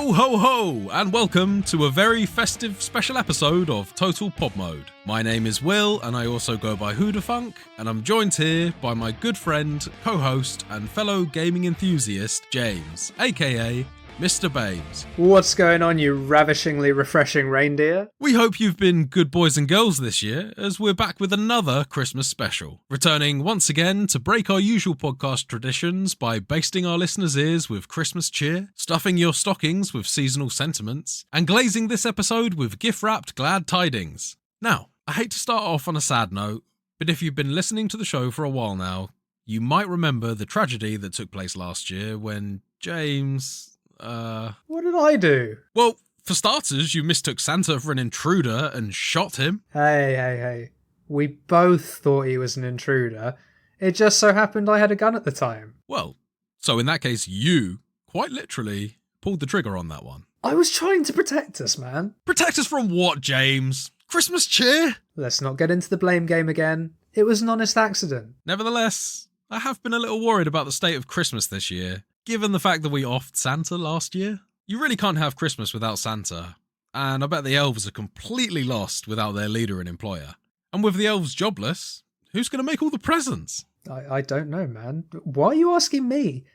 Ho ho ho, and welcome to a very festive special episode of Total Pop Mode. My name is Will, and I also go by Hoodafunk, and I'm joined here by my good friend, co-host, and fellow gaming enthusiast, James, aka Mr. Bames. What's going on, you ravishingly refreshing reindeer? We hope you've been good boys and girls this year, as we're back with another Christmas special, returning once again to break our usual podcast traditions by basting our listeners' ears with Christmas cheer, stuffing your stockings with seasonal sentiments, and glazing this episode with gift-wrapped glad tidings. Now, I hate to start off on a sad note, but if you've been listening to the show for a while now, you might remember the tragedy that took place last year when James... What did I do? Well, for starters, you mistook Santa for an intruder and shot him. Hey. We both thought he was an intruder. It just so happened I had a gun at the time. Well, so in that case, you, quite literally, pulled the trigger on that one. I was trying to protect us, man. Protect us from what, James? Christmas cheer? Let's not get into the blame game again. It was an honest accident. Nevertheless, I have been a little worried about the state of Christmas this year. Given the fact that we offed Santa last year, you really can't have Christmas without Santa, and I bet the elves are completely lost without their leader and employer. And with the elves jobless, who's going to make all the presents? I don't know, man. Why are you asking me?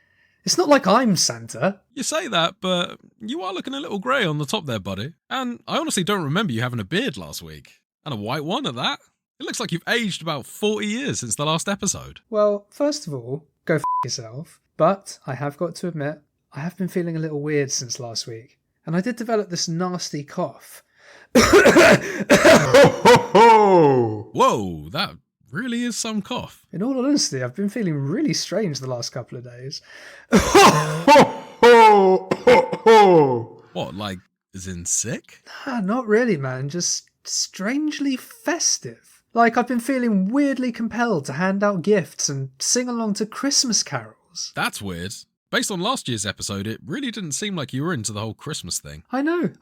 It's not like I'm Santa. You say that, but you are looking a little grey on the top there, buddy. And I honestly don't remember you having a beard last week. And a white one at that. It looks like you've aged about 40 years since the last episode. Well, first of all, go f*** yourself. But I have got to admit, I have been feeling a little weird since last week. And I did develop this nasty cough. Whoa, that really is some cough. In all honesty, I've been feeling really strange the last couple of days. What, like, as in sick? Nah, not really, man. Just strangely festive. Like, I've been feeling weirdly compelled to hand out gifts and sing along to Christmas carols. That's weird. Based on last year's episode, it really didn't seem like you were into the whole Christmas thing. I know.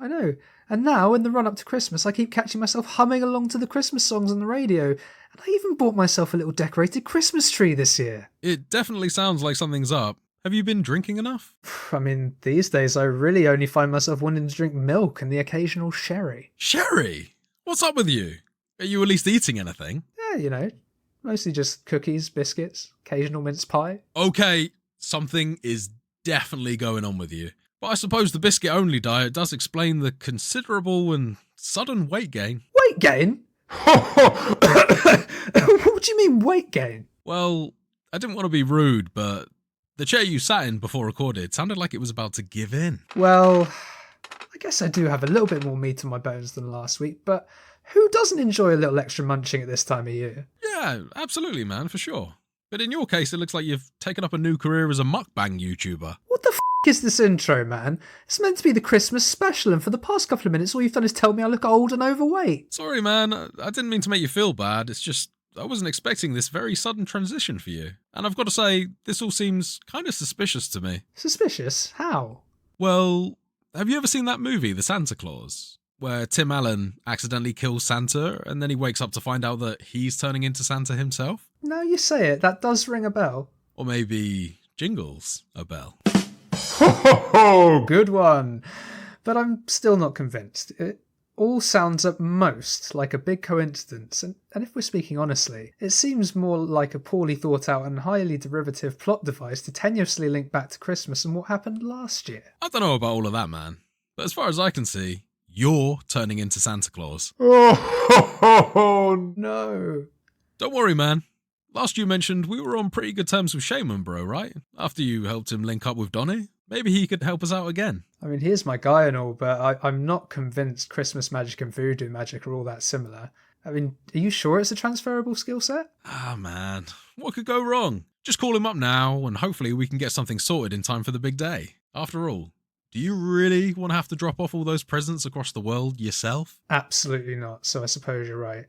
And now, in the run-up to Christmas, I keep catching myself humming along to the Christmas songs on the radio, and I even bought myself a little decorated Christmas tree this year. It definitely sounds like something's up. Have you been drinking enough? I mean, these days I really only find myself wanting to drink milk and the occasional sherry. Sherry? What's up with you? Are you at least eating anything? Yeah, mostly just cookies, biscuits, occasional mince pie. Okay, something is definitely going on with you. But I suppose the biscuit-only diet does explain the considerable and sudden weight gain. Weight gain? What do you mean weight gain? Well, I didn't want to be rude, but the chair you sat in before recorded sounded like it was about to give in. Well, I guess I do have a little bit more meat on my bones than last week, but who doesn't enjoy a little extra munching at this time of year? Yeah, absolutely, man, for sure. But in your case, it looks like you've taken up a new career as a mukbang YouTuber. What the f*** is this intro, man? It's meant to be the Christmas special, and for the past couple of minutes, all you've done is tell me I look old and overweight. Sorry, man. I didn't mean to make you feel bad. It's just, I wasn't expecting this very sudden transition for you. And I've got to say, this all seems kind of suspicious to me. Suspicious? How? Well, have you ever seen that movie, The Santa Claus? Where Tim Allen accidentally kills Santa, and then he wakes up to find out that he's turning into Santa himself? Now you say it, that does ring a bell. Or maybe Jingle's a bell. Ho ho ho! Good one. But I'm still not convinced. It all sounds at most like a big coincidence, and if we're speaking honestly, it seems more like a poorly thought out and highly derivative plot device to tenuously link back to Christmas and what happened last year. I don't know about all of that, man. But as far as I can see, you're turning into Santa Claus. Oh, no. Don't worry, man. Last you mentioned we were on pretty good terms with Shaman Bro, right? After you helped him link up with Donnie. Maybe he could help us out again. I mean, he's my guy and all, but I'm not convinced Christmas magic and voodoo magic are all that similar. I mean, are you sure it's a transferable skill set? Ah, man. What could go wrong? Just call him up now, and hopefully we can get something sorted in time for the big day. After all, do you really want to have to drop off all those presents across the world yourself? Absolutely not, so I suppose you're right.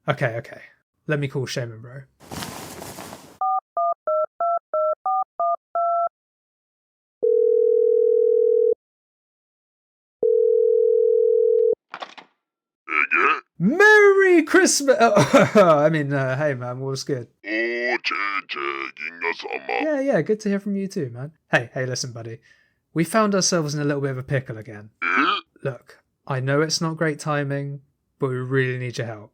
Okay. Let me call Shaman Bro. Merry Christmas! Hey man, what's good? Yeah, good to hear from you too, man. Hey, listen, buddy. We found ourselves in a little bit of a pickle again. Look, I know it's not great timing, but we really need your help.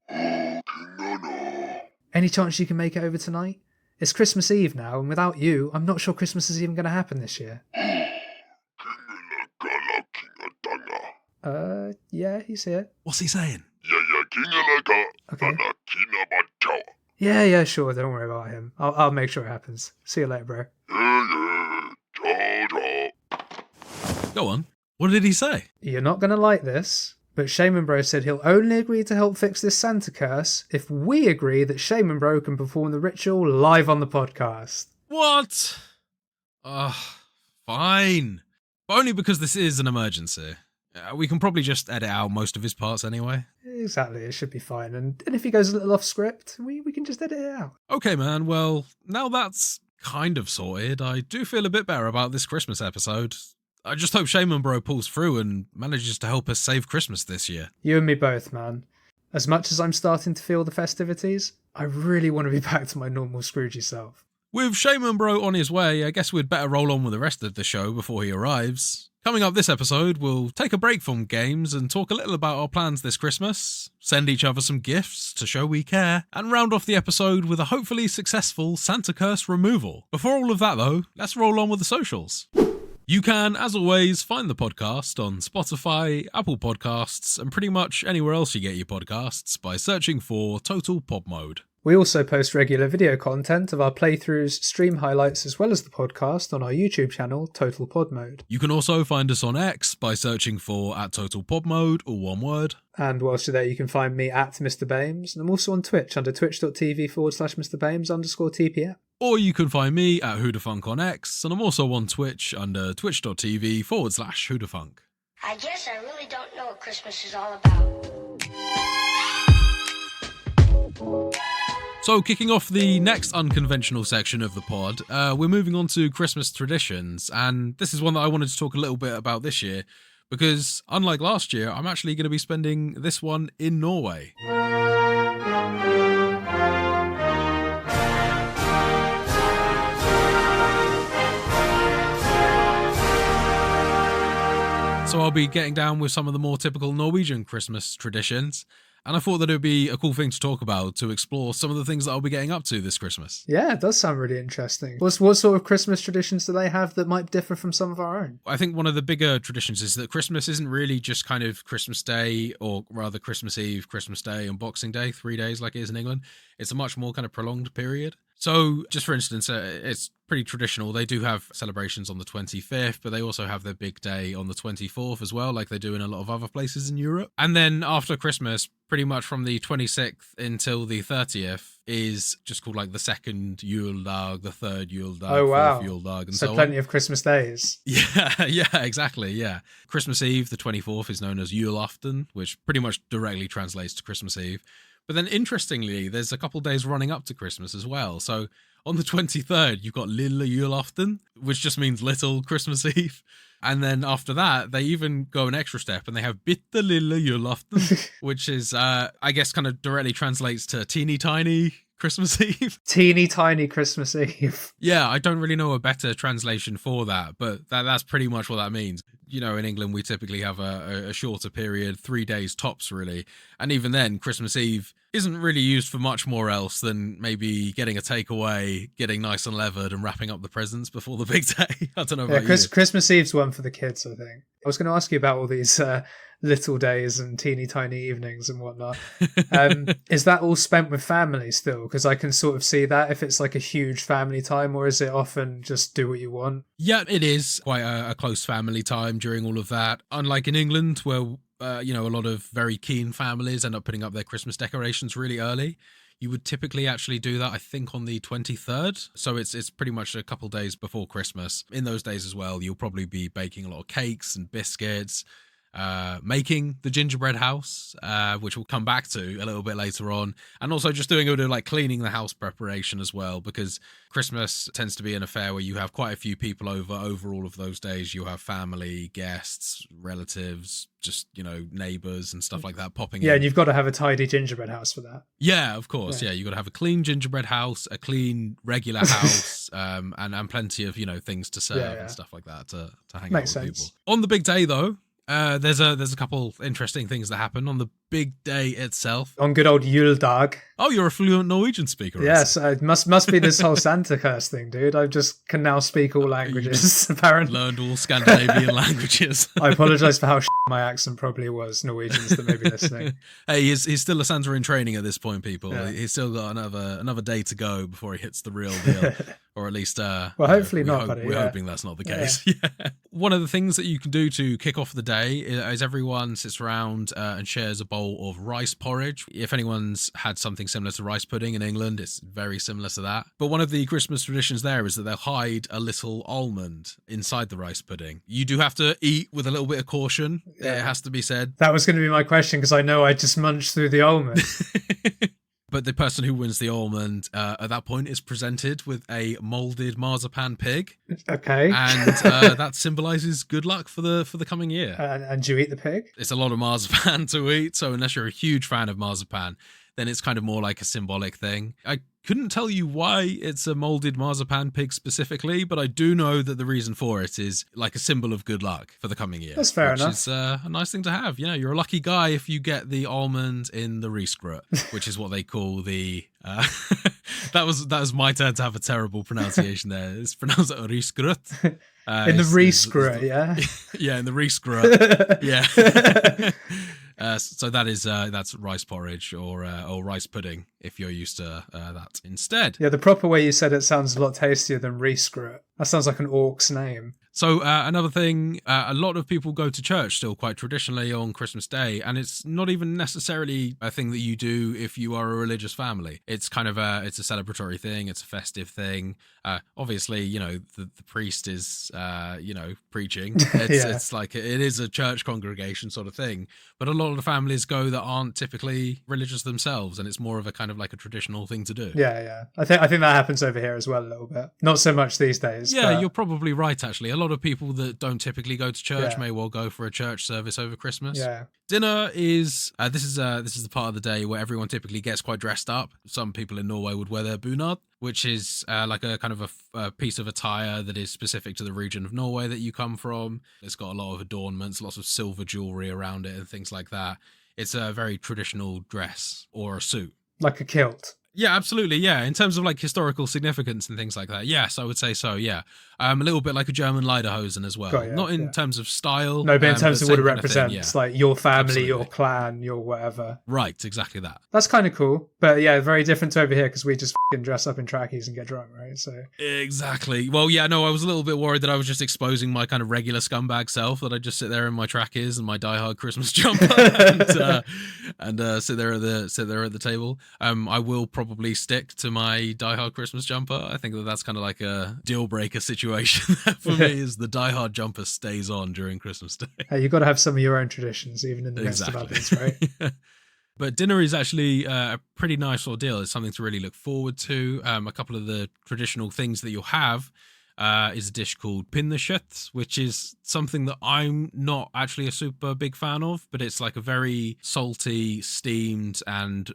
Any chance you can make it over tonight? It's Christmas Eve now, and without you, I'm not sure Christmas is even going to happen this year. Yeah, he's here. What's he saying? Okay. Yeah, sure, don't worry about him. I'll make sure it happens. See you later, bro. Go on. What did he say? You're not going to like this, but Shaman Bro said he'll only agree to help fix this Santa curse if we agree that Shaman Bro can perform the ritual live on the podcast. What? Fine. But only because this is an emergency. We can probably just edit out most of his parts anyway. Exactly, it should be fine. And if he goes a little off script, we can just edit it out. Okay, man, well, now that's kind of sorted, I do feel a bit better about this Christmas episode. I just hope Shaman Bro pulls through and manages to help us save Christmas this year. You and me both, man. As much as I'm starting to feel the festivities, I really want to be back to my normal Scroogey self. With Shaman Bro on his way, I guess we'd better roll on with the rest of the show before he arrives. Coming up this episode, we'll take a break from games and talk a little about our plans this Christmas, send each other some gifts to show we care, and round off the episode with a hopefully successful Santa curse removal. Before all of that though, let's roll on with the socials. You can, as always, find the podcast on Spotify, Apple Podcasts, and pretty much anywhere else you get your podcasts by searching for Total Pod Mode. We also post regular video content of our playthroughs, stream highlights, as well as the podcast on our YouTube channel, Total Pod Mode. You can also find us on X by searching for @TotalPodMode, all one word. And whilst you're there, you can find me at Mr. Bames, and I'm also on Twitch under twitch.tv/MrBames_TPM. Or you can find me at Whodafunk on X, and I'm also on Twitch under twitch.tv/Whodafunk. I guess I really don't know what Christmas is all about. So, kicking off the next unconventional section of the pod, we're moving on to Christmas traditions, and this is one that I wanted to talk a little bit about this year, because unlike last year, I'm actually going to be spending this one in Norway. So I'll be getting down with some of the more typical Norwegian Christmas traditions. And I thought that it would be a cool thing to talk about, to explore some of the things that I'll be getting up to this Christmas. Yeah, it does sound really interesting. What sort of Christmas traditions do they have that might differ from some of our own? I think one of the bigger traditions is that Christmas isn't really just kind of Christmas Day, or rather Christmas Eve, Christmas Day, and Boxing Day, 3 days like it is in England. It's a much more kind of prolonged period. So, just for instance, it's pretty traditional. They do have celebrations on the 25th, but they also have their big day on the 24th as well, like they do in a lot of other places in Europe. And then after Christmas, pretty much from the 26th until the 30th is just called like the second Yule Dag, the third Yule Dag, fourth Yule Dag, and so on. Plenty of Christmas days. Yeah, exactly, yeah. Christmas Eve, the 24th, is known as Julaften, which pretty much directly translates to Christmas Eve. But then interestingly, there's a couple days running up to Christmas as well. So on the 23rd, you've got Lille Julaften, which just means little Christmas Eve. And then after that, they even go an extra step and they have Bitte Lille Julaften, which is, I guess, kind of directly translates to teeny tiny Christmas Eve. Teeny tiny Christmas Eve. Yeah, I don't really know a better translation for that, but that's pretty much what that means. You know, in England, we typically have a shorter period, 3 days tops, really. And even then, Christmas Eve isn't really used for much more else than maybe getting a takeaway, getting nice and levered, and wrapping up the presents before the big day. I don't know about you. Christmas Eve's one for the kids, I think. I was going to ask you about all these little days and teeny tiny evenings and whatnot. Is that all spent with family still? Because I can sort of see that if it's like a huge family time, or is it often just do what you want? Yeah, it is quite a close family time during all of that. Unlike in England, where a lot of very keen families end up putting up their Christmas decorations really early. You would typically actually do that, I think, on the 23rd. So it's pretty much a couple days before Christmas. In those days as well, you'll probably be baking a lot of cakes and biscuits. making the gingerbread house, which we'll come back to a little bit later on, and also just doing a bit of like cleaning the house preparation as well, because Christmas tends to be an affair where you have quite a few people over all of those days. You have family, guests, relatives, just, you know, neighbors and stuff like that popping in. Yeah, and you've got to have a tidy gingerbread house for that. Yeah, of course. Yeah, you've got to have a clean gingerbread house, a clean regular house, and plenty of, you know, things to serve and stuff like that to hang out with people. On the big day, though, there's a couple interesting things that happen on the big day itself. On good old Juledag. Oh, you're a fluent Norwegian speaker. Yes, it must be this whole Santa curse thing, dude. I just can now speak all languages, apparently. Learned all Scandinavian languages. I apologise for how my accent probably was, Norwegians that may be listening. Hey, he's still a Santa in training at this point, people. Yeah. He's still got another day to go before he hits the real deal. Or at least, well, hopefully not, buddy. We're hoping that's not the case. Yeah. One of the things that you can do to kick off the day is everyone sits around and shares a bowl of rice porridge. If anyone's had something similar to rice pudding in England, it's very similar to that. But one of the Christmas traditions there is that they'll hide a little almond inside the rice pudding. You do have to eat with a little bit of caution. Yeah. It has to be said. That was going to be my question, because I know I just munched through the almond. But the person who wins the almond at that point is presented with a molded marzipan pig. Okay. And that symbolizes good luck for the coming year. And do you eat the pig? It's a lot of marzipan to eat, so unless you're a huge fan of marzipan, then it's kind of more like a symbolic thing. I couldn't tell you why it's a molded marzipan pig specifically, but I do know that the reason for it is like a symbol of good luck for the coming year. That's fair enough. Which is a nice thing to have. You know, you're a lucky guy if you get the almond in the risgrut, which is what they call the... that was my turn to have a terrible pronunciation there. It's pronounced risgrut. In the risgrut, yeah? Yeah, in the risgrut. Yeah. So that's rice porridge or rice pudding if you're used to that instead. Yeah, the proper way you said it sounds a lot tastier than risgrut. That sounds like an orc's name. So another thing, a lot of people go to church still quite traditionally on Christmas Day, and it's not even necessarily a thing that you do if you are a religious family. It's kind of it's a celebratory thing. It's a festive thing. Obviously, you know, the priest is, preaching. It's like it is a church congregation sort of thing. But a lot of the families go that aren't typically religious themselves, and it's more of a kind of like a traditional thing to do. Yeah. I think that happens over here as well a little bit. Not so much these days. Yeah, but... you're probably right, actually. A lot of people that don't typically go to church may well go for a church service over Christmas. Yeah. Dinner is this is the part of the day where everyone typically gets quite dressed up. Some people in Norway would wear their bunad, which is like a kind of a piece of attire that is specific to the region of Norway that you come from. It's got a lot of adornments, lots of silver jewelry around it and things like that. It's a very traditional dress or a suit. Like a kilt. Yeah, absolutely. Yeah, in terms of like historical significance and things like that. Yes, I would say so. Yeah, a little bit like a German lederhosen as well. Not in terms of style. No, but in terms of what it represents, thing, like your family, your clan, your whatever. Right, exactly that. That's kind of cool. But yeah, very different to over here because we just dress up in trackies and get drunk, right? So exactly. Well, yeah, no, I was a little bit worried that I was just exposing my kind of regular scumbag self, that I just sit there in my trackies and my diehard Christmas jumper and sit there at the table. I will probably stick to my diehard Christmas jumper. I think that's kind of like a deal breaker situation for me. Is the diehard jumper stays on during Christmas Day. Hey, you've got to have some of your own traditions, even in the midst of others, right? Yeah. But dinner is actually a pretty nice ordeal. It's something to really look forward to. A couple of the traditional things that you'll have is a dish called pinnekjøtt, which is something that I'm not actually a super big fan of, but it's like a very salty, steamed and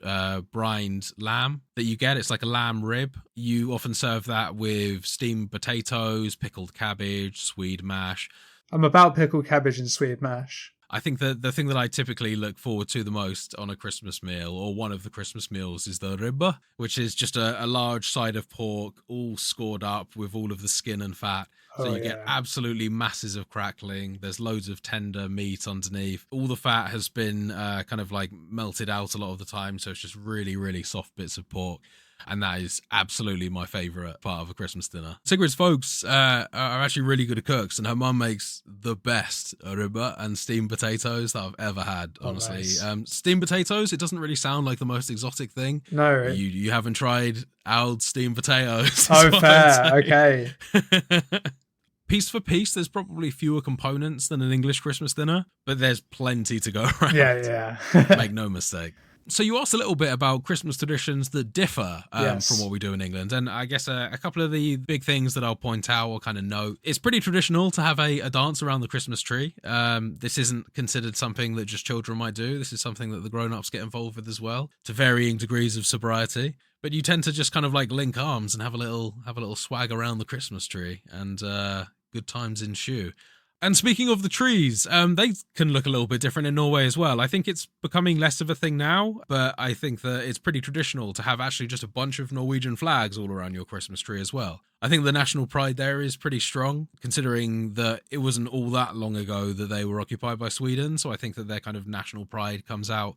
brined lamb that you get. It's like a lamb rib. You often serve that with steamed potatoes, pickled cabbage, Swede mash. I'm about pickled cabbage and Swede mash. I think that the thing that I typically look forward to the most on a Christmas meal, or one of the Christmas meals, is the ribba, which is just a large side of pork, all scored up with all of the skin and fat. So you get absolutely masses of crackling. There's loads of tender meat underneath. All the fat has been kind of like melted out a lot of the time. So it's just really, really soft bits of pork. And that is absolutely my favourite part of a Christmas dinner. Sigrid's folks are actually really good cooks, and her mum makes the best ribba and steamed potatoes that I've ever had, honestly. Nice. Steamed potatoes, it doesn't really sound like the most exotic thing. No. You haven't tried Aud steamed potatoes. Oh, fair. Okay. piece for piece, there's probably fewer components than an English Christmas dinner, but there's plenty to go around. Yeah. Make no mistake. So you asked a little bit about Christmas traditions that differ from what we do in England. And I guess a couple of the big things that I'll point out or kind of note. It's pretty traditional to have a dance around the Christmas tree. This isn't considered something that just children might do. This is something that the grown-ups get involved with as well, to varying degrees of sobriety. But you tend to just kind of like link arms and have a little swag around the Christmas tree, and good times ensue. And speaking of the trees, they can look a little bit different in Norway as well. I think it's becoming less of a thing now, but I think that it's pretty traditional to have actually just a bunch of Norwegian flags all around your Christmas tree as well. I think the national pride there is pretty strong, considering that it wasn't all that long ago that they were occupied by Sweden. So I think that their kind of national pride comes out.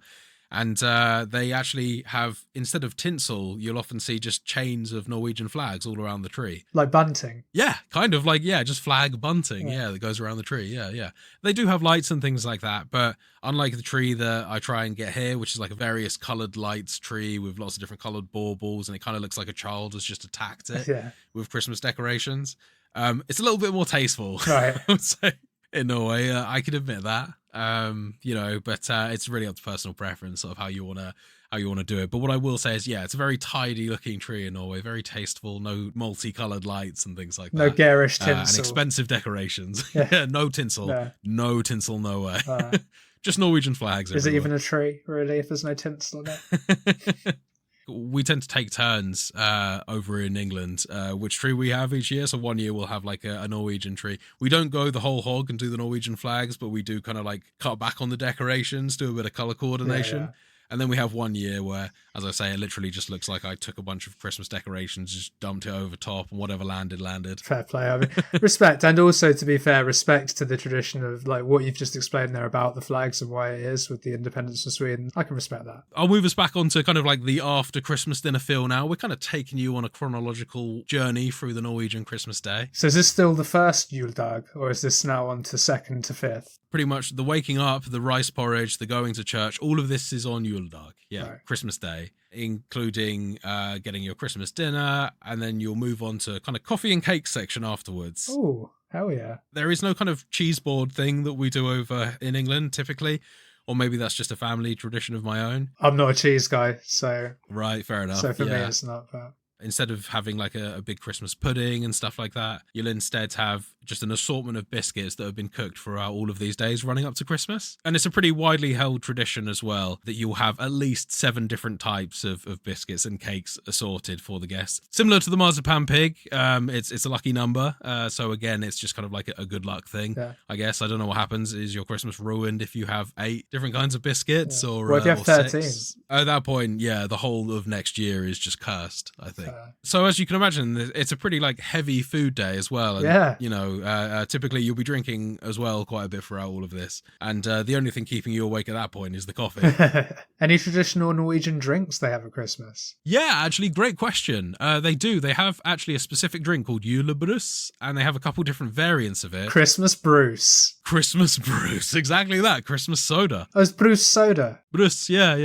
And they actually have, instead of tinsel, you'll often see just chains of Norwegian flags all around the tree. Like bunting? Yeah, kind of like, just flag bunting, that goes around the tree, yeah. They do have lights and things like that, but unlike the tree that I try and get here, which is like a various coloured lights tree with lots of different coloured baubles, and it kind of looks like a child has just attacked it with Christmas decorations, it's a little bit more tasteful, right? I would say, in Norway. I can admit that. But it's really up to personal preference, sort of how you want to do it. But what I will say is, it's a very tidy looking tree in Norway, very tasteful, no multicolored lights and things like that. No garish tinsel. And expensive decorations. Yeah. No tinsel. No tinsel, no way. Just Norwegian flags. Is it even a tree, really, if there's no tinsel in it? We tend to take turns over in England, which tree we have each year. So one year we'll have like a Norwegian tree. We don't go the whole hog and do the Norwegian flags, but we do kind of like cut back on the decorations, do a bit of color coordination. Yeah. And then we have one year where, as I say, it literally just looks like I took a bunch of Christmas decorations, just dumped it over top, and whatever landed. Fair play. I mean, respect. And also, to be fair, respect to the tradition of like what you've just explained there about the flags and why it is with the independence of Sweden. I can respect that. I'll move us back onto kind of like the after Christmas dinner feel now. We're kind of taking you on a chronological journey through the Norwegian Christmas day. So is this still the first juledag, or is this now on to second to fifth? Pretty much the waking up, the rice porridge, the going to church, all of this is on Juledag. Right. Christmas Day, including getting your Christmas dinner, and then you'll move on to kind of coffee and cake section afterwards. Oh, hell yeah. There is no kind of cheese board thing that we do over in England typically, or maybe that's just a family tradition of my own. I'm not a cheese guy, so... Right, fair enough. So for me it's not, but... Instead of having like a big Christmas pudding and stuff like that, you'll instead have just an assortment of biscuits that have been cooked throughout all of these days running up to Christmas. And it's a pretty widely held tradition as well that you'll have at least 7 different types of biscuits and cakes assorted for the guests. Similar to the marzipan pig, it's a lucky number. So again, it's just kind of like a good luck thing, I guess. I don't know what happens. Is your Christmas ruined if you have 8 different kinds of biscuits or if you have 13? 6? At that point, the whole of next year is just cursed, I think. So as you can imagine, it's a pretty like heavy food day as well. And, typically you'll be drinking as well quite a bit throughout all of this. And the only thing keeping you awake at that point is the coffee. Any traditional Norwegian drinks they have at Christmas? Yeah, actually, great question. They do. They have actually a specific drink called julebrus, and they have a couple different variants of it. Christmas Bruce. Christmas Bruce. Exactly that. Christmas soda. Oh, it's Bruce soda. Bruce, yeah.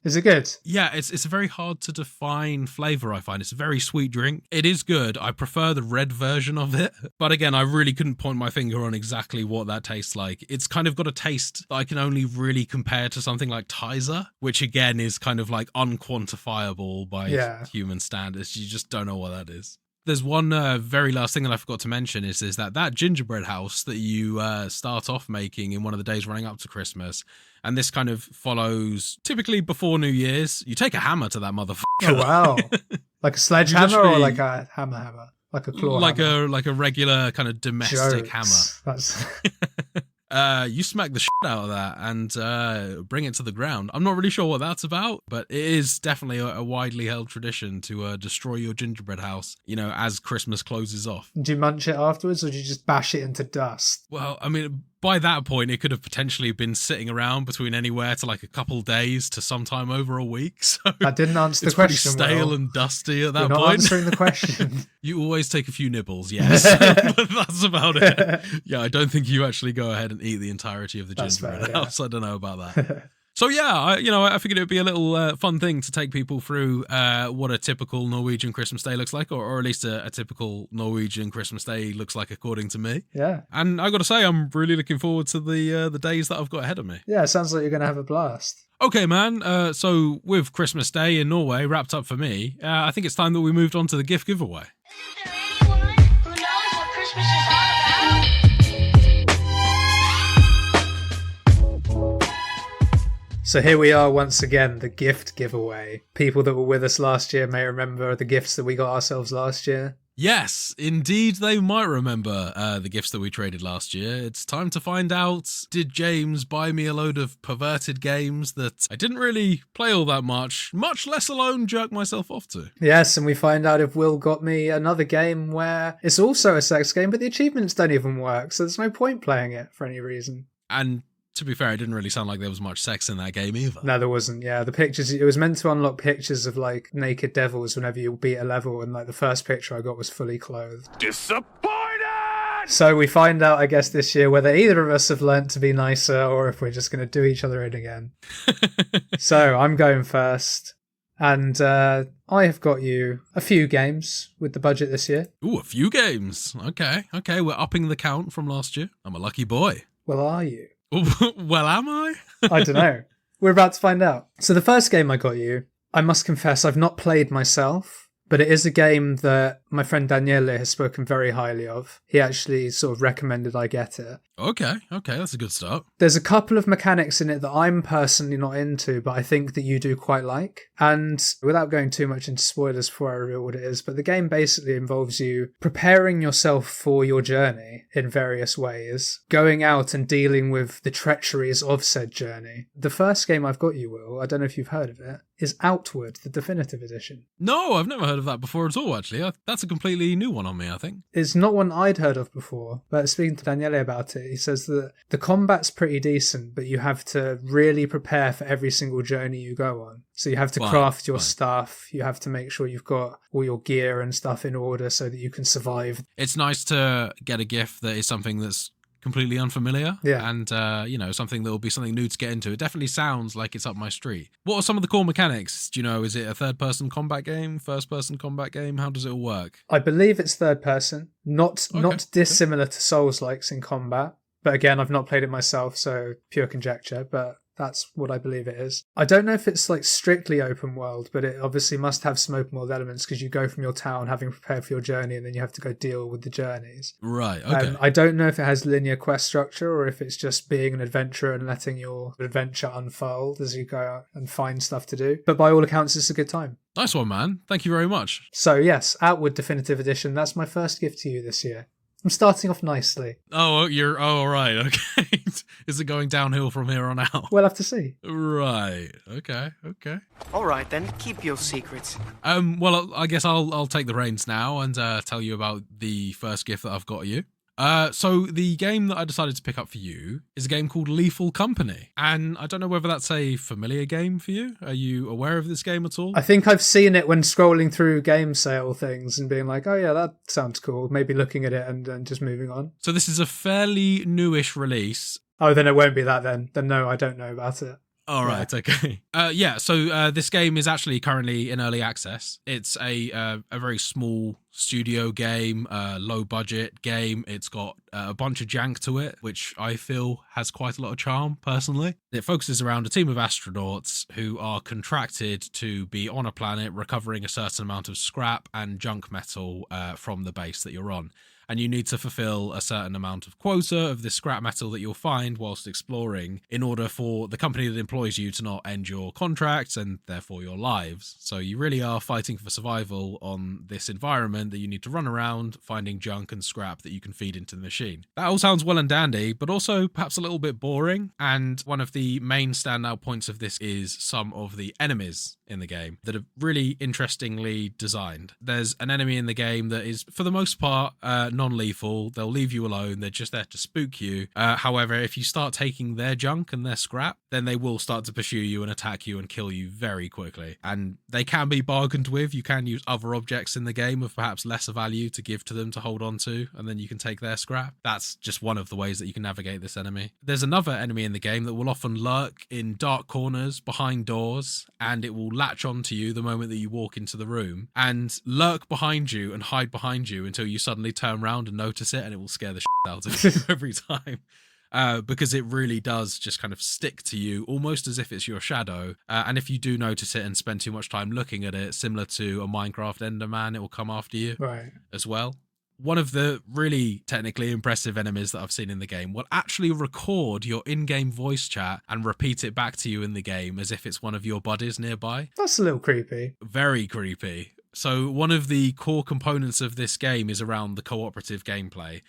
Is it good? Yeah, it's a very hard to define flavour, I find. It's a very sweet drink. It is good. I prefer the red version of it. But again, I really couldn't point my finger on exactly what that tastes like. It's kind of got a taste that I can only really compare to something like Tizer, which again is kind of like unquantifiable by human standards. You just don't know what that is. There's one very last thing that I forgot to mention is that gingerbread house that you start off making in one of the days running up to Christmas. And this kind of follows typically before New Year's. You take a hammer to that motherfucker. Oh, wow. Like a sledgehammer or like a hammer? Like a claw hammer? Like a regular kind of domestic hammer. That's... You smack the shit out of that and bring it to the ground. I'm not really sure what that's about, but it is definitely a widely held tradition to destroy your gingerbread house, as Christmas closes off. Do you munch it afterwards, or do you just bash it into dust? Well, I mean, by that point, it could have potentially been sitting around between anywhere to like a couple days to sometime over a week. So that didn't answer the question. It's pretty stale and dusty at that You're not point. answering the question. You always take a few nibbles, yes. But that's about it. Yeah, I don't think you actually go ahead and eat the entirety of the gingerbread house. I don't know about that. So yeah, I figured it would be a little fun thing to take people through what a typical Norwegian Christmas day looks like, or at least a typical Norwegian Christmas day looks like according to me. Yeah. And I got to say, I'm really looking forward to the days that I've got ahead of me. Yeah, it sounds like you're going to have a blast. Okay, man. So with Christmas Day in Norway wrapped up for me, I think it's time that we moved on to the gift giveaway. Isn't there anyone who knows what Christmas is all about? So here we are once again, the gift giveaway. People that were with us last year may remember the gifts that we got ourselves last year. Yes, indeed they might remember the gifts that we traded last year. It's time to find out, did James buy me a load of perverted games that I didn't really play all that much less alone jerk myself off to? Yes, and we find out if Will got me another game where it's also a sex game, but the achievements don't even work, so there's no point playing it for any reason. And to be fair, it didn't really sound like there was much sex in that game either. No, there wasn't. Yeah, the pictures, it was meant to unlock pictures of like naked devils whenever you beat a level, and like the first picture I got was fully clothed. Disappointed! So we find out, I guess, this year whether either of us have learnt to be nicer or if we're just going to do each other in again. So I'm going first. And I have got you a few games with the budget this year. Ooh, a few games. Okay, we're upping the count from last year. I'm a lucky boy. Well, are you? Well, am I? I don't know. We're about to find out. So the first game I got you, I must confess I've not played myself, but it is a game that my friend Daniele has spoken very highly of. He actually sort of recommended I get it. Okay, that's a good start. There's a couple of mechanics in it that I'm personally not into, but I think that you do quite like. And without going too much into spoilers before I reveal what it is, but the game basically involves you preparing yourself for your journey in various ways, going out and dealing with the treacheries of said journey. The first game I've got you, Will, I don't know if you've heard of it, is Outward, the definitive edition. No, I've never heard of that before at all, actually. That's a completely new one on me, I think. It's not one I'd heard of before, but speaking to Daniele about it, he says that the combat's pretty decent, but you have to really prepare for every single journey you go on. So you have to craft your stuff, you have to make sure you've got all your gear and stuff in order so that you can survive. It's nice to get a gift that is something that's completely unfamiliar, and something that will be something new to get into. It definitely sounds like it's up my street. What are some of the core mechanics? Do you know, is it a third-person combat game, first-person combat game? How does it all work? I believe it's third person, not dissimilar to Souls-likes in combat. But again, I've not played it myself, so pure conjecture, but that's what I believe it is. I don't know if it's like strictly open world, but it obviously must have some open world elements because you go from your town having prepared for your journey and then you have to go deal with the journeys. Right, okay. I don't know if it has linear quest structure or if it's just being an adventurer and letting your adventure unfold as you go out and find stuff to do. But by all accounts, it's a good time. Nice one, man. Thank you very much. So yes, Outward Definitive Edition, that's my first gift to you this year. I'm starting off nicely. Oh, right, okay. Is it going downhill from here on out? We'll have to see. Right, okay. All right, then, keep your secrets. Well, I guess I'll take the reins now and tell you about the first gift that I've got you. So the game that I decided to pick up for you is a game called Lethal Company. And I don't know whether that's a familiar game for you. Are you aware of this game at all? I think I've seen it when scrolling through game sale things and being like, oh yeah, that sounds cool. Maybe looking at it and just moving on. So this is a fairly newish release. Oh, then it won't be that then. Then no, I don't know about it. All right, okay. So this game is actually currently in early access. It's a very small studio game, low budget game. It's got a bunch of jank to it, which I feel has quite a lot of charm, personally. It focuses around a team of astronauts who are contracted to be on a planet recovering a certain amount of scrap and junk metal from the base that you're on. And you need to fulfill a certain amount of quota of this scrap metal that you'll find whilst exploring in order for the company that employs you to not end your contracts and therefore your lives. So you really are fighting for survival on this environment that you need to run around finding junk and scrap that you can feed into the machine. That all sounds well and dandy, but also perhaps a little bit boring. And one of the main standout points of this is some of the enemies in the game that are really interestingly designed. There's an enemy in the game that is, for the most part, non-lethal. They'll leave you alone. They're just there to spook you. However, if you start taking their junk and their scrap, then they will start to pursue you and attack you and kill you very quickly. And they can be bargained with. You can use other objects in the game of perhaps lesser value to give to them to hold on to, and then you can take their scrap. That's just one of the ways that you can navigate this enemy. There's another enemy in the game that will often lurk in dark corners behind doors, and it will latch onto you the moment that you walk into the room and lurk behind you and hide behind you until you suddenly turn around and notice it, and it will scare the shit out of you every time. Because it really does just kind of stick to you almost as if it's your shadow. And if you do notice it and spend too much time looking at it, similar to a Minecraft Enderman, it will come after you as well. One of the really technically impressive enemies that I've seen in the game will actually record your in-game voice chat and repeat it back to you in the game as if it's one of your buddies nearby. That's a little creepy. Very creepy. So one of the core components of this game is around the cooperative gameplay.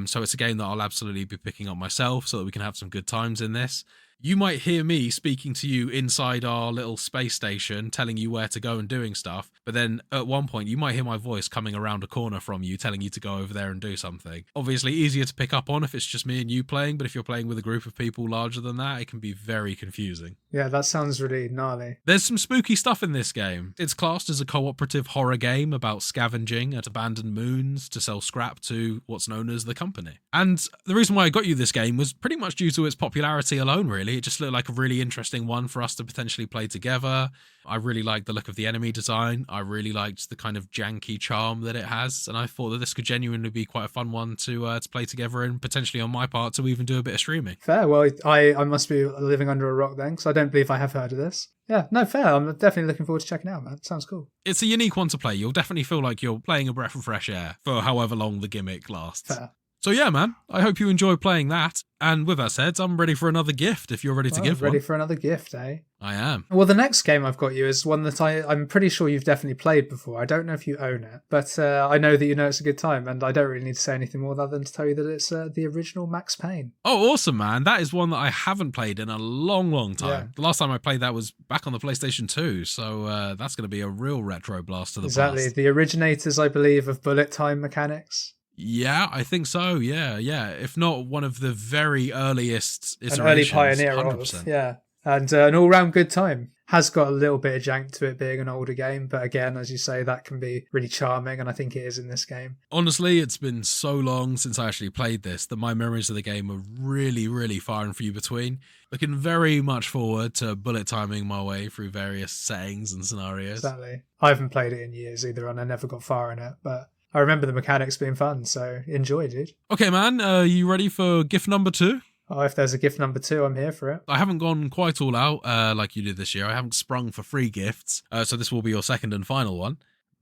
So it's a game that I'll absolutely be picking up myself so that we can have some good times in this. You might hear me speaking to you inside our little space station, telling you where to go and doing stuff. But then at one point, you might hear my voice coming around a corner from you, telling you to go over there and do something. Obviously, easier to pick up on if it's just me and you playing, but if you're playing with a group of people larger than that, it can be very confusing. Yeah, that sounds really gnarly. There's some spooky stuff in this game. It's classed as a cooperative horror game about scavenging at abandoned moons to sell scrap to what's known as the company. And the reason why I got you this game was pretty much due to its popularity alone, really. It just looked like a really interesting one for us to potentially play together. I really liked the look of the enemy design. I really liked the kind of janky charm that it has. And I thought that this could genuinely be quite a fun one to play together and potentially on my part to even do a bit of streaming. Fair. Well, I must be living under a rock then, because I don't believe I have heard of this. Yeah, no, fair. I'm definitely looking forward to checking it out, man. Sounds cool. It's a unique one to play. You'll definitely feel like you're playing a breath of fresh air for however long the gimmick lasts. Fair. So yeah, man, I hope you enjoy playing that. And with that said, I'm ready for another gift if you're ready to give ready one. for another gift, eh? I am. Well, the next game I've got you is one that I'm pretty sure you've definitely played before. I don't know if you own it, but I know that you know it's a good time, and I don't really need to say anything more other than to tell you that it's the original Max Payne. Oh, awesome, man. That is one that I haven't played in a long, long time. Yeah. The last time I played that was back on the PlayStation 2, so that's going to be a real retro blast to the Exactly. past. The originators, I believe, of bullet time mechanics. Yeah, I think so. Yeah. If not one of the very earliest iterations. An early pioneer 100%. of, yeah. And an all-round good time. Has got a little bit of jank to it being an older game, but again, as you say, that can be really charming, and I think it is in this game. Honestly, it's been so long since I actually played this that my memories of the game are really, really far and few between. Looking very much forward to bullet timing my way through various settings and scenarios. Exactly. I haven't played it in years either, and I never got far in it, but I remember the mechanics being fun, so enjoy, dude. Okay, man, you ready for gift number 2? Oh, if there's a gift number 2, I'm here for it. I haven't gone quite all out like you did this year. I haven't sprung for free gifts, so this will be your second and final one.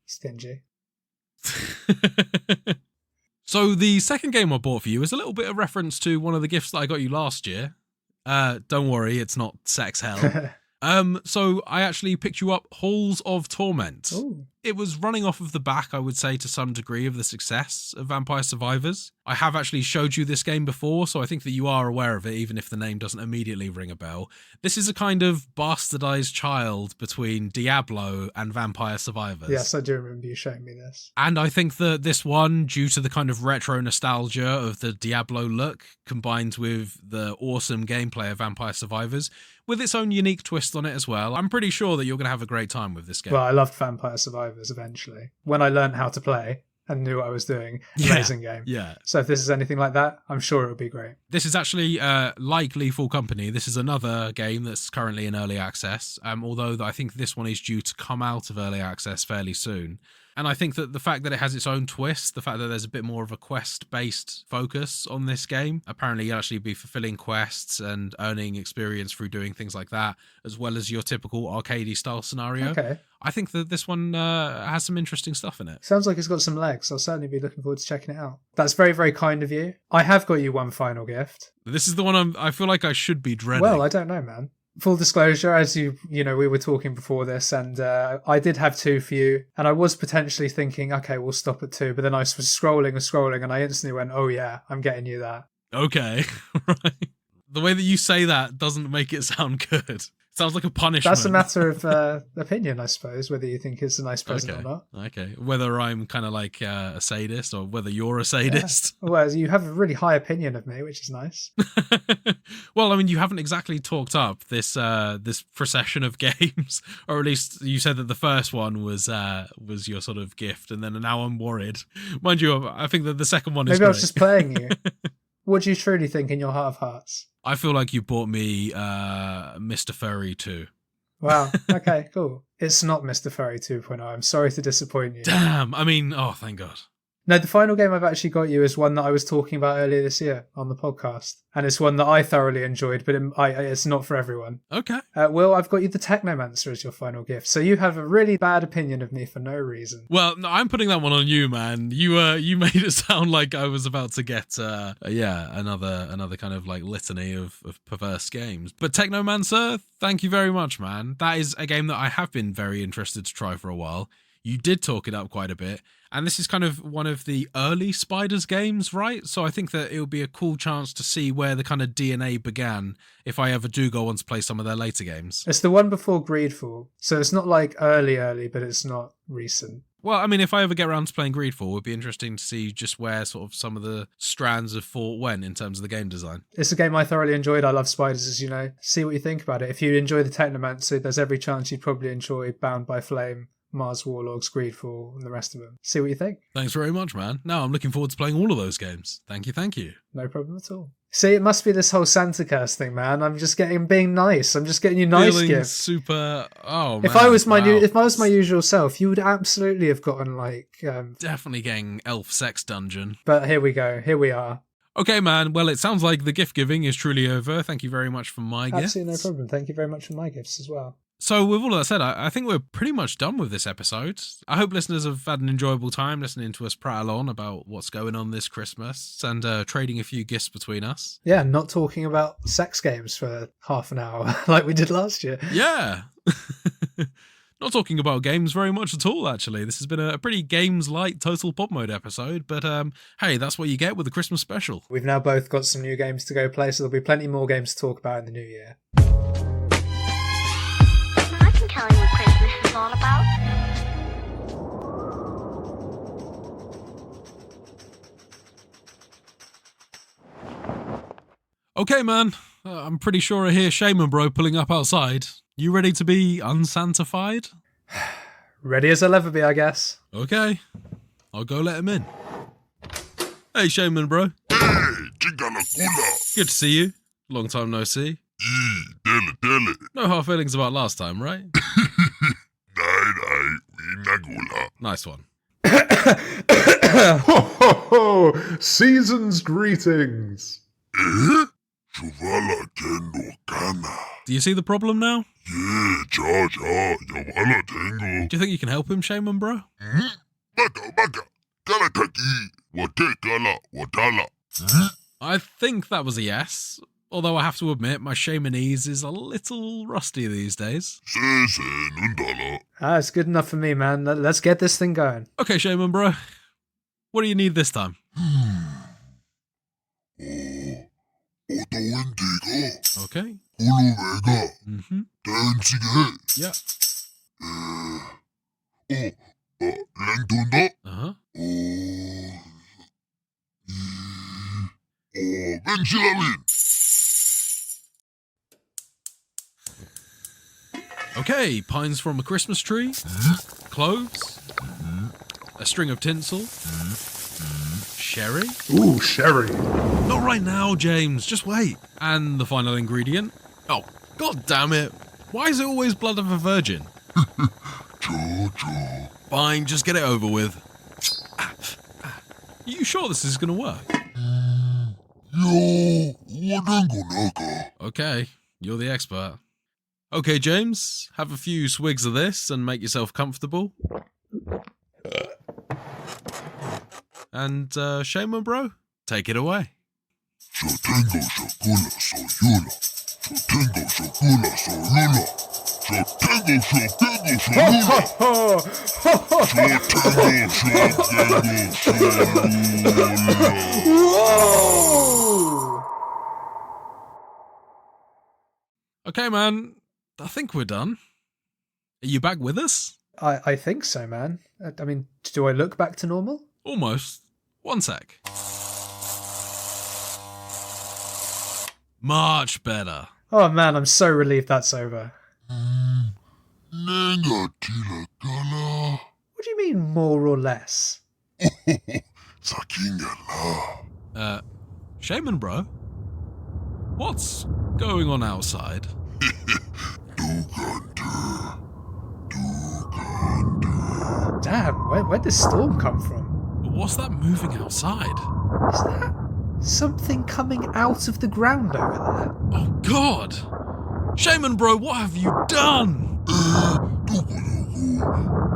Stingy. So the second game I bought for you is a little bit of reference to one of the gifts that I got you last year. Don't worry, it's not sex hell. So I actually picked you up Halls of Torment. Ooh. It was running off of the back, I would say, to some degree of the success of Vampire Survivors. I have actually showed you this game before, so I think that you are aware of it, even if the name doesn't immediately ring a bell. This is a kind of bastardized child between Diablo and Vampire Survivors. Yes, I do remember you showing me this. And I think that this one, due to the kind of retro nostalgia of the Diablo look, combined with the awesome gameplay of Vampire Survivors, with its own unique twist on it as well, I'm pretty sure that you're going to have a great time with this game. Well, I loved Vampire Survivors eventually. When I learned how to play and knew what I was doing, amazing game. Yeah. So if this is anything like that, I'm sure it would be great. This is actually, like Lethal Company, this is another game that's currently in early access, although I think this one is due to come out of early access fairly soon. And I think that the fact that it has its own twist, the fact that there's a bit more of a quest-based focus on this game, apparently you'll actually be fulfilling quests and earning experience through doing things like that, as well as your typical arcadey style scenario. Okay. I think that this one has some interesting stuff in it. Sounds like it's got some legs. I'll certainly be looking forward to checking it out. That's very, very kind of you. I have got you one final gift. This is the one I feel like I should be dreading. Well, I don't know, man. Full disclosure, as you know, we were talking before this, and I did have 2 for you, and I was potentially thinking, okay, we'll stop at 2, but then I was scrolling, and I instantly went, oh yeah, I'm getting you that. Okay, right. The way that you say that doesn't make it sound good. Sounds like a punishment. That's a matter of opinion, I suppose, whether you think it's a nice present or not. Okay. Whether I'm kind of like a sadist or whether you're a sadist. Yeah. Well, you have a really high opinion of me, which is nice. Well, I mean, you haven't exactly talked up this procession of games, or at least you said that the first one was your sort of gift, and then now I'm worried. Mind you, I think that the second one is Maybe I great. was just playing you. What do you truly think in your heart of hearts? I feel like you bought me Mr. Furry 2. Wow. Okay, cool. It's not Mr. Furry 2.0. I'm sorry to disappoint you. Damn. I mean, oh, thank God. No, the final game I've actually got you is one that I was talking about earlier this year on the podcast. And it's one that I thoroughly enjoyed, but it's not for everyone. Okay. Will, I've got you the Technomancer as your final gift. So you have a really bad opinion of me for no reason. Well, no, I'm putting that one on you, man. You made it sound like I was about to get another kind of like litany of perverse games. But Technomancer, thank you very much, man. That is a game that I have been very interested to try for a while. You did talk it up quite a bit. And this is kind of one of the early Spiders games, right? So I think that it would be a cool chance to see where the kind of DNA began if I ever do go on to play some of their later games. It's the one before Greedfall. So it's not like early, but it's not recent. Well, I mean, if I ever get around to playing Greedfall, it would be interesting to see just where sort of some of the strands of thought went in terms of the game design. It's a game I thoroughly enjoyed. I love Spiders, as you know. See what you think about it. If you enjoy the Technomancer, there's every chance you'd probably enjoy Bound by Flame, Mars Warlords, Greedfall, and the rest of them. See what you think. Thanks very much, man. No, I'm looking forward to playing all of those games. Thank you. No problem at all. See, it must be this whole Santa curse thing, man. I'm being nice. I'm just getting you nice Feeling gifts. Super. Oh, man. If I was my usual self, you would absolutely have gotten like. Definitely getting Elf Sex Dungeon. But here we go. Here we are. Okay, man. Well, it sounds like the gift giving is truly over. Thank you very much for my gifts. Absolutely no problem. Thank you very much for my gifts as well. So with all that said, I think we're pretty much done with this episode. I hope listeners have had an enjoyable time listening to us prattle on about what's going on this Christmas and trading a few gifts between us. Yeah, not talking about sex games for half an hour like we did last year. Yeah. Not talking about games very much at all, actually. This has been a pretty games-light Total Pop Mode episode, but hey, that's what you get with the Christmas special. We've now both got some new games to go play, so there'll be plenty more games to talk about in the new year. I can tell you what Christmas is all about. Okay, man. I'm pretty sure I hear Shaman Bro pulling up outside. You ready to be unsantified? Ready as I'll ever be, I guess. Okay. I'll go let him in. Hey, Shaman Bro. Hey, Jingle Kula. Good to see you. Long time no see. Dele. No hard feelings about last time, right? Nei, Vinagula. Nice one. Ho ho ho! Season's greetings. Chuvala Kendo Kana. Do you see the problem now? Yeah, Yavala Tengo. Do you think you can help him, Shaman Bro? Baka. Kala Kaki. Wate Kala. Watala. I think that was a yes. Although I have to admit, my shamanese is a little rusty these days. Sese Nundala. It's good enough for me, man. Let's get this thing going. Okay, Shaman Bro. What do you need this time? Oto Wendigo. Okay. Hulu Vega. Mm-hmm. Dancing. Yeah. Lengtunda. Uh-huh. Ventilawin. Okay, pines from a Christmas tree, cloves, a string of tinsel, sherry. Ooh, sherry. Not right now, James, just wait. And the final ingredient. Oh, god damn it. Why is it always blood of a virgin? Jojo. Fine, just get it over with. You sure this is gonna work? Yo, Wadango Naka. Okay, you're the expert. Okay, James, have a few swigs of this and make yourself comfortable. And, Shaman Bro, take it away. Shotengo Shokula Soyula. Shotengo Shokula Soyula. Shotengo Ho Shokula. ho ho! Shotengo Shokula. Whoa! Okay, man, I think we're done. Are you back with us? I think so, man. I mean, do I look back to normal? Almost. One sec. Much better. Oh man, I'm so relieved that's over. Nenga tila kala. What do you mean, more or less? Sakingala. Shaman bro? What's going on outside? Damn, where'd this storm come from? What's that moving outside? Is that something coming out of the ground over there? Oh god! Shaman bro, what have you done?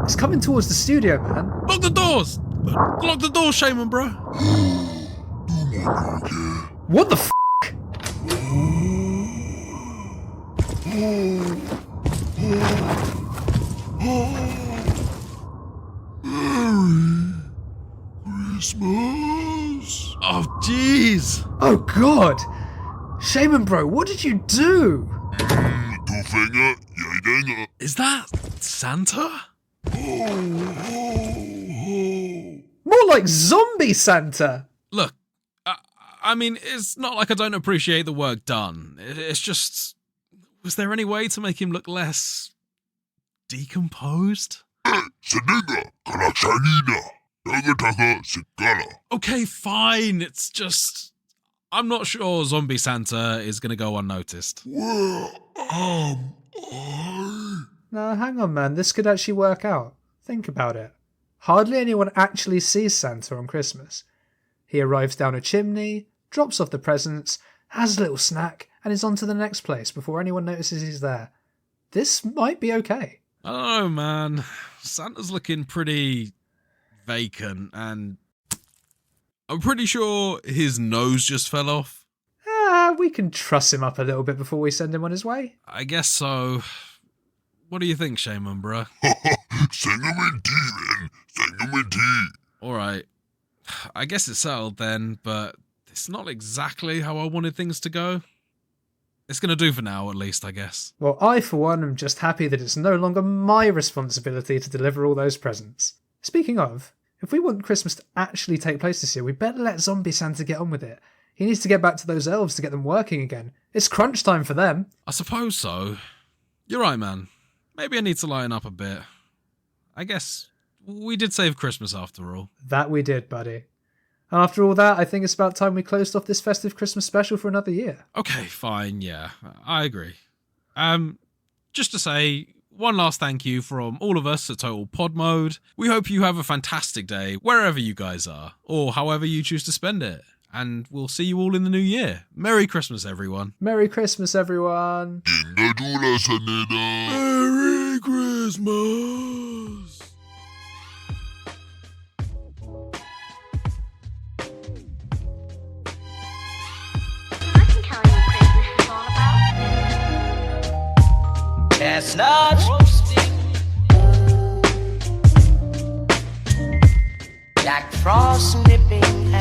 It's coming towards the studio, man. Lock the doors! Lock the doors, Shaman bro! What the f***? Christmas. Oh jeez! Oh god! Shaman bro, what did you do? Tufenga, yaidenga. Is that Santa? More like zombie Santa! Look, I mean, it's not like I don't appreciate the work done. It's just, was there any way to make him look less decomposed? Senenga, kalaksanina. Nagataka sikala. Okay, fine. It's just, I'm not sure Zombie Santa is going to go unnoticed. Where am I? Now, hang on, man. This could actually work out. Think about it. Hardly anyone actually sees Santa on Christmas. He arrives down a chimney, drops off the presents, has a little snack, and is on to the next place before anyone notices he's there. This might be okay. I don't know, man. Santa's looking pretty vacant, and I'm pretty sure his nose just fell off. We can truss him up a little bit before we send him on his way. I guess so. What do you think, Shaman, bruh? Sengamin tea, man. Sengamin tea. Alright. I guess it's settled then, but it's not exactly how I wanted things to go. It's gonna do for now, at least, I guess. Well, I, for one, am just happy that it's no longer my responsibility to deliver all those presents. Speaking of, if we want Christmas to actually take place this year, we better let Zombie Santa get on with it. He needs to get back to those elves to get them working again. It's crunch time for them. I suppose so. You're right, man. Maybe I need to lighten up a bit. I guess we did save Christmas after all. That we did, buddy. And after all that, I think it's about time we closed off this festive Christmas special for another year. Okay, fine, yeah. I agree. Just to say, one last thank you from all of us at Total Pod Mode. We hope you have a fantastic day wherever you guys are, or however you choose to spend it. And we'll see you all in the new year. Merry Christmas, everyone. Merry Christmas, everyone. Dingadula saneda. Merry Christmas. I can tell you what Christmas is all about. Chestnuts roasting, Jack Frost nipping